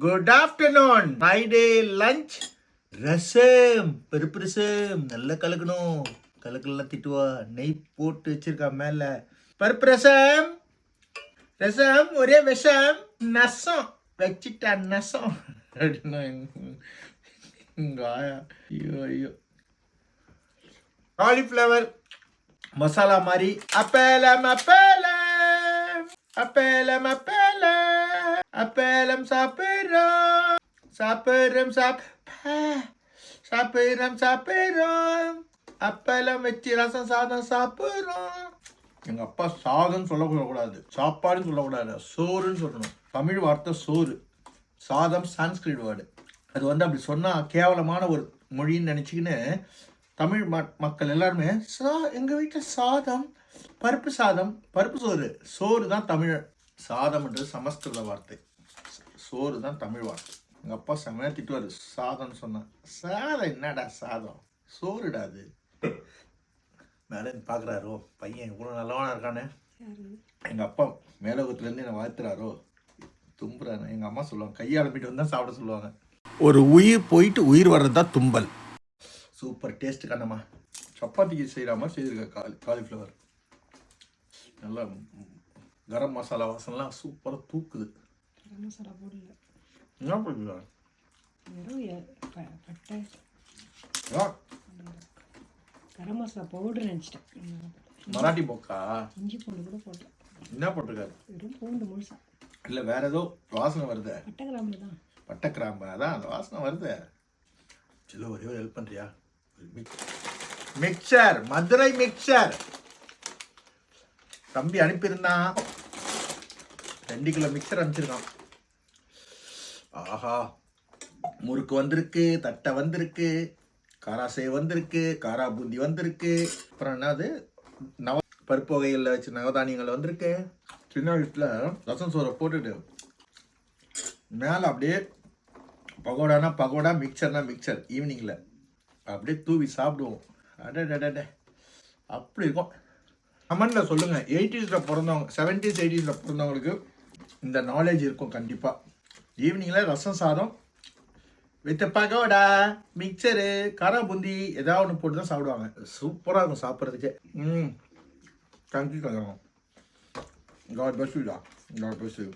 Good afternoon. Friday lunch ரசம், பருப்பு ரசம். நல்லா கலக்கணும். கலக்கலாம் திட்டுவா. நெய் போட்டு வச்சிருக்கா மேல. பருப்பு ரசம். ரசம் ஒரே விஷம். நசம் வச்சிட்டா நசம் அப்படின்னா ஆயா. ஐயோ ஐயோ. காலிஃப்ளவர் மசாலா மாதிரி. அப்பளம் அப்பளம் அப்பளம் அப்பளம் அப்பளம் சாப்பிட்றோம் சாப்பிட்றோம் சாப்பிட்றோம் சாப்பிட்றோம். அப்பளம் வச்சு ரசம் சாதம் சாப்பிட்றோம். எங்க அப்பா சாதம்னு சொல்லக்கூடாது, சாப்பாடுன்னு சொல்லக்கூடாது, சோறுன்னு சொல்லணும். தமிழ் வார்த்தை சோறு. சாதம் சான்ஸ்கிரிட் வேர்டு. அது அப்படி சொன்னால் கேவலமான ஒரு மொழின்னு நினச்சிக்கின்னு தமிழ் மக்கள் எல்லாருமே எங்கள் வீட்டில் சாதம், பருப்பு சாதம், பருப்பு சோறு. சோறு தான் தமிழ். சாதம்ன்றது சமஸ்கிருத வார்த்தை, சோறு தான் தமிழ் வார்த்தை. எங்கள் அப்பா செம்மையாக திட்டுவார் சாதம்னு சொன்னேன். சாதம் என்னடா சாதம், சோறுடா அது. மேடம் பார்க்குறாரோ பையன் இவ்வளோ நல்லவனா இருக்கானே. எங்கள் அப்பா மேலோகத்துலேருந்து என்னை வாழ்த்துறாரோ தும்புறானே. எங்கள் அம்மா சொல்லுவாங்க கையாளம்பிட்டு வந்து தான் சாப்பிட சொல்லுவாங்க. ஒரு உயிர் போயிட்டு உயிர் வர்றது தான் தும்பல். Super taste Kannamma. சப்பாத்திக்கு செய்கிற மாதிரி செய்திருக்க காலிஃப்ளவர். நல்லா கரம் மசாலா வாசனைலாம் சூப்பராக தூக்குது. கரம் மசாலா போடல. என்ன பண்ணுவா பட்டை கரம் மசாலா பவுடர் நினச்சிட்டேன். மராட்டி போக்கா. இஞ்சி பூண்டு கூட போட்டேன். என்ன போட்டிருக்காரு? வெறும் பூண்டு முழுசா. இல்லை வேற ஏதோ வாசனை வருது. பட்டை கிராம்பு தான். பட்டை கிராம்பு அதான் அந்த வாசனை வருது. சில ஒரே ஒரு ஹெல்ப் பண்ணுறியா? மிக்சர், மதுரை மிக்சர் தம்பி அனுப்பியிருந்தான். 2 கிலோ மிக்சர் அனுப்பிச்சிருக்கான். ஆஹா, முறுக்கு வந்திருக்கு, தட்டை வந்திருக்கு, காராசே வந்திருக்கு, காரா பூந்தி வந்திருக்கு. அப்புறம் என்னது பருப்பு வகைகளில் வச்சு நவதானியங்கள் வந்திருக்கு. சின்ன வயசில் ரசம் சோறை போட்டுட்டு மேலே அப்படியே பகோடானா பகோடா, மிக்சர்னா மிக்சர் ஈவினிங்கில் அப்படியே தூவி சாப்பிடுவோம். அடடே அப்படி இருக்கும். கமெண்டில் சொல்லுங்கள், 80s பிறந்தவங்க, 70s 80s பிறந்தவங்களுக்கு இந்த நாலேஜ் இருக்கும் கண்டிப்பாக. ஈவினிங்கில் ரசம் சாதம் வித் பகோடா, மிக்சரு, காரா பூந்தி ஏதாவது ஒன்று போட்டு தான் சாப்பிடுவாங்க. சூப்பராக இருக்கும் சாப்பிட்றதுக்கே. Thank you. God bless you. God bless you.